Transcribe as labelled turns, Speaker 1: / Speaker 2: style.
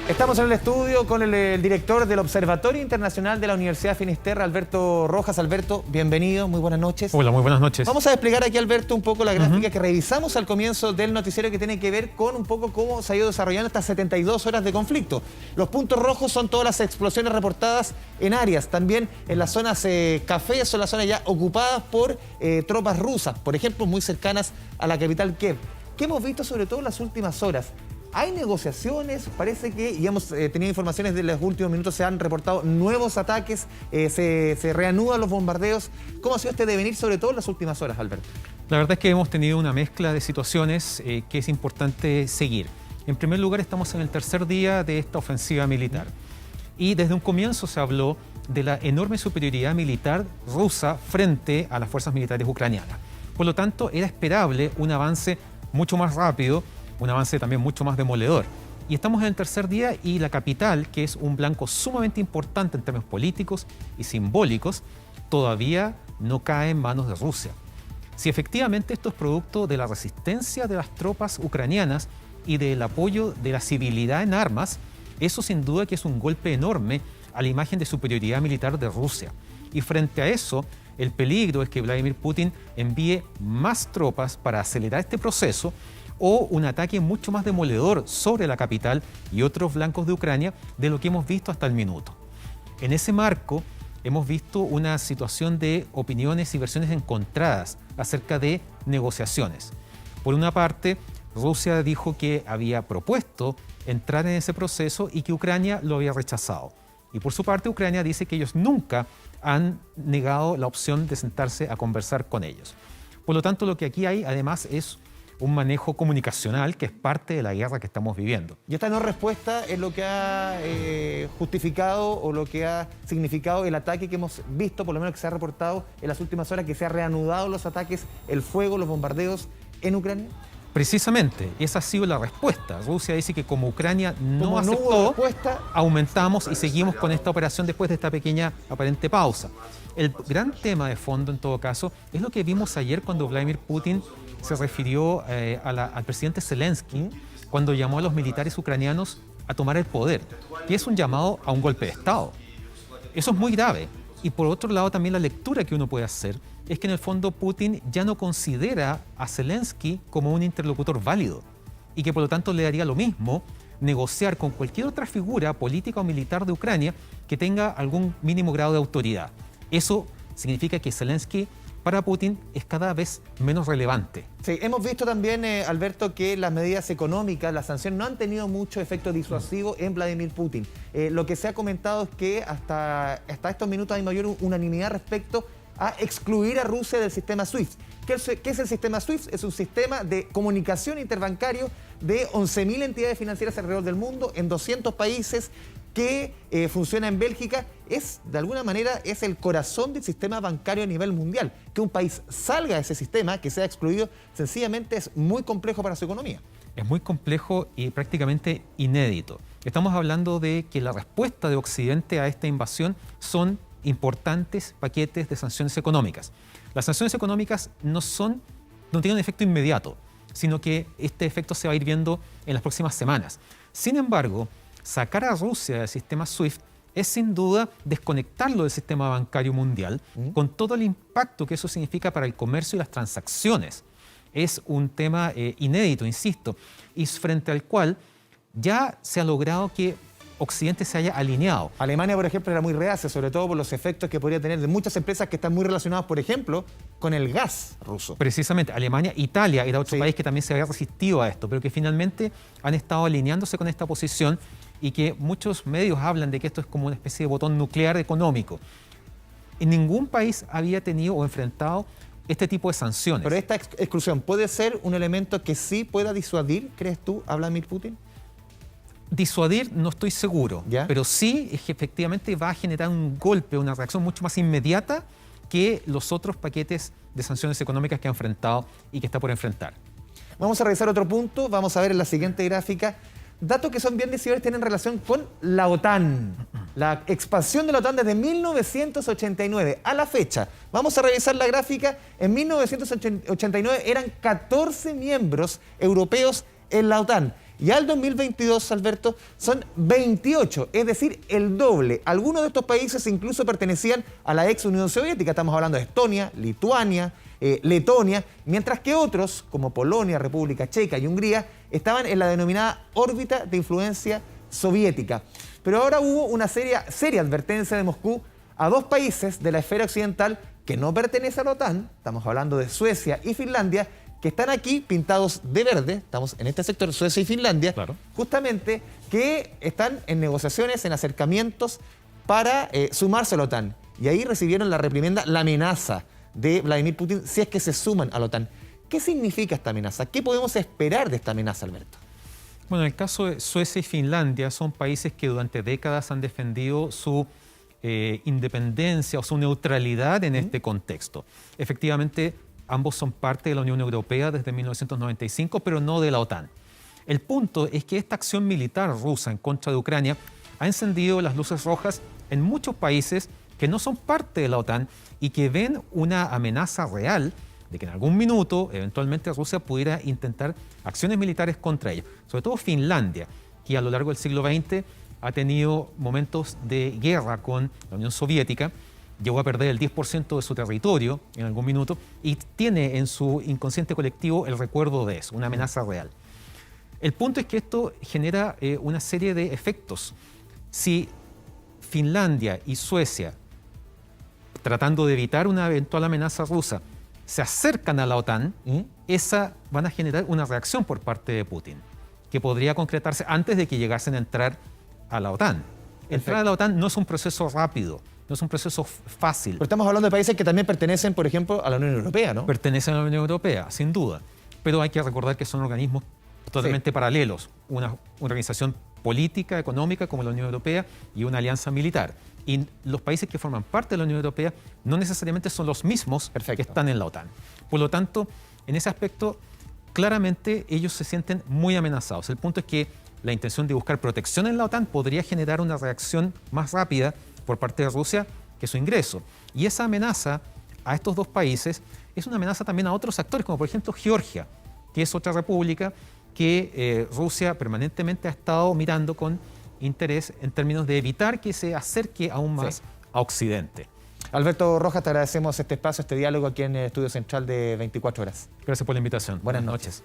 Speaker 1: Estamos en el estudio con el director del Observatorio Internacional de la Universidad de Finisterre, Alberto Rojas. Alberto, bienvenido, muy buenas noches.
Speaker 2: Hola, muy buenas noches.
Speaker 1: Vamos a explicar aquí, Alberto, un poco la gráfica que revisamos al comienzo del noticiero, que tiene que ver con un poco cómo se ha ido desarrollando estas 72 horas de conflicto. Los puntos rojos son todas las explosiones reportadas en áreas, también en las zonas café, son las zonas ya ocupadas por tropas rusas, por ejemplo, muy cercanas a la capital Kiev. ¿Qué hemos visto sobre todo en las últimas horas? Hay negociaciones, parece que, y hemos tenido informaciones de los últimos minutos, se han reportado nuevos ataques, se reanudan los bombardeos. ¿Cómo ha sido este devenir, sobre todo en las últimas horas, Alberto?
Speaker 2: La verdad es que hemos tenido una mezcla de situaciones que es importante seguir. En primer lugar, estamos en el tercer día de esta ofensiva militar. Y desde un comienzo se habló de la enorme superioridad militar rusa frente a las fuerzas militares ucranianas. Por lo tanto, era esperable un avance mucho más rápido, un avance también mucho más demoledor. Y estamos en el tercer día y la capital, que es un blanco sumamente importante en términos políticos y simbólicos, todavía no cae en manos de Rusia. Si efectivamente esto es producto de la resistencia de las tropas ucranianas y del apoyo de la civilidad en armas, eso sin duda que es un golpe enorme a la imagen de superioridad militar de Rusia. Y frente a eso, el peligro es que Vladimir Putin envíe más tropas para acelerar este proceso, o un ataque mucho más demoledor sobre la capital y otros flancos de Ucrania de lo que hemos visto hasta el minuto. En ese marco, hemos visto una situación de opiniones y versiones encontradas acerca de negociaciones. Por una parte, Rusia dijo que había propuesto entrar en ese proceso y que Ucrania lo había rechazado. Y por su parte, Ucrania dice que ellos nunca han negado la opción de sentarse a conversar con ellos. Por lo tanto, lo que aquí hay, además, es un manejo comunicacional que es parte de la guerra que estamos viviendo.
Speaker 1: Y esta no respuesta es lo que ha justificado o lo que ha significado el ataque que hemos visto, por lo menos que se ha reportado en las últimas horas, que se han reanudado los ataques, el fuego, los bombardeos en Ucrania.
Speaker 2: Precisamente, esa ha sido la respuesta. Rusia dice que como Ucrania no aceptó, aumentamos y seguimos con esta operación después de esta pequeña aparente pausa. El gran tema de fondo, en todo caso, es lo que vimos ayer cuando Vladimir Putin se refirió al presidente Zelensky cuando llamó a los militares ucranianos a tomar el poder, que es un llamado a un golpe de Estado. Eso es muy grave. Y por otro lado, también la lectura que uno puede hacer es que en el fondo Putin ya no considera a Zelensky como un interlocutor válido y que por lo tanto le daría lo mismo negociar con cualquier otra figura política o militar de Ucrania que tenga algún mínimo grado de autoridad. Eso significa que Zelensky para Putin es cada vez menos relevante.
Speaker 1: Sí, hemos visto también, Alberto, que las medidas económicas, las sanciones, no han tenido mucho efecto disuasivo en Vladimir Putin. Lo que se ha comentado es que hasta estos minutos hay mayor unanimidad respecto a excluir a Rusia del sistema SWIFT. ¿Qué es el sistema SWIFT? Es un sistema de comunicación interbancario de 11.000 entidades financieras alrededor del mundo, en 200 países, que funciona en Bélgica. De alguna manera, es el corazón del sistema bancario a nivel mundial. Que un país salga de ese sistema, que sea excluido, sencillamente es muy complejo para su economía.
Speaker 2: Es muy complejo y prácticamente inédito. Estamos hablando de que la respuesta de Occidente a esta invasión son importantes paquetes de sanciones económicas. Las sanciones económicas no tienen un efecto inmediato, sino que este efecto se va a ir viendo en las próximas semanas. Sin embargo, sacar a Rusia del sistema SWIFT es sin duda desconectarlo del sistema bancario mundial, con todo el impacto que eso significa para el comercio y las transacciones. Es un tema inédito, insisto, y frente al cual ya se ha logrado que Occidente se haya alineado.
Speaker 1: Alemania, por ejemplo, era muy reacia, sobre todo por los efectos que podría tener de muchas empresas que están muy relacionadas, por ejemplo, con el gas ruso.
Speaker 2: Precisamente, Alemania, Italia era otro país que también se había resistido a esto, pero que finalmente han estado alineándose con esta posición y que muchos medios hablan de que esto es como una especie de botón nuclear económico. En ningún país había tenido o enfrentado este tipo de sanciones.
Speaker 1: Pero esta exclusión puede ser un elemento que sí pueda disuadir, ¿crees tú, a Vladimir Putin?
Speaker 2: Disuadir no estoy seguro, pero sí es que efectivamente va a generar un golpe, una reacción mucho más inmediata que los otros paquetes de sanciones económicas que ha enfrentado y que está por enfrentar.
Speaker 1: Vamos a revisar otro punto, vamos a ver en la siguiente gráfica datos que son bien decisores, tienen relación con la OTAN. La expansión de la OTAN desde 1989 a la fecha. Vamos a revisar la gráfica. En 1989 eran 14 miembros europeos en la OTAN. Y al 2022, Alberto, son 28, es decir, el doble. Algunos de estos países incluso pertenecían a la ex Unión Soviética. Estamos hablando de Estonia, Lituania, Letonia, mientras que otros, como Polonia, República Checa y Hungría, estaban en la denominada órbita de influencia soviética. Pero ahora hubo una seria advertencia de Moscú a dos países de la esfera occidental que no pertenecen a la OTAN, estamos hablando de Suecia y Finlandia, que están aquí pintados de verde, estamos en este sector, Suecia y Finlandia,
Speaker 2: claro,
Speaker 1: justamente que están en negociaciones, en acercamientos para sumarse a la OTAN. Y ahí recibieron la reprimenda, la amenaza de Vladimir Putin si es que se suman a la OTAN. ¿Qué significa esta amenaza? ¿Qué podemos esperar de esta amenaza, Alberto?
Speaker 2: Bueno, en el caso de Suecia y Finlandia son países que durante décadas han defendido su independencia o su neutralidad en este contexto. Efectivamente, ambos son parte de la Unión Europea desde 1995, pero no de la OTAN. El punto es que esta acción militar rusa en contra de Ucrania ha encendido las luces rojas en muchos países que no son parte de la OTAN y que ven una amenaza real de que en algún minuto, eventualmente, Rusia pudiera intentar acciones militares contra ellos. Sobre todo Finlandia, que a lo largo del siglo XX ha tenido momentos de guerra con la Unión Soviética, llegó a perder el 10% de su territorio en algún minuto y tiene en su inconsciente colectivo el recuerdo de eso, una amenaza real. El punto es que esto genera una serie de efectos. Si Finlandia y Suecia, tratando de evitar una eventual amenaza rusa, se acercan a la OTAN, van a generar una reacción por parte de Putin, que podría concretarse antes de que llegasen a entrar a la OTAN. Entrar a la OTAN no es un proceso rápido, no es un proceso fácil.
Speaker 1: Pero estamos hablando de países que también pertenecen, por ejemplo, a la Unión Europea, ¿no?
Speaker 2: Pertenecen a la Unión Europea, sin duda. Pero hay que recordar que son organismos totalmente paralelos. Una organización política, económica como la Unión Europea y una alianza militar. Y los países que forman parte de la Unión Europea no necesariamente son los mismos que están en la OTAN. Por lo tanto, en ese aspecto, claramente ellos se sienten muy amenazados. El punto es que la intención de buscar protección en la OTAN podría generar una reacción más rápida por parte de Rusia que su ingreso. Y esa amenaza a estos dos países es una amenaza también a otros actores, como por ejemplo Georgia, que es otra república que Rusia permanentemente ha estado mirando con interés en términos de evitar que se acerque aún más a Occidente.
Speaker 1: Alberto Rojas, te agradecemos este espacio, este diálogo aquí en el Estudio Central de 24 Horas.
Speaker 2: Gracias por la invitación.
Speaker 1: Buenas noches.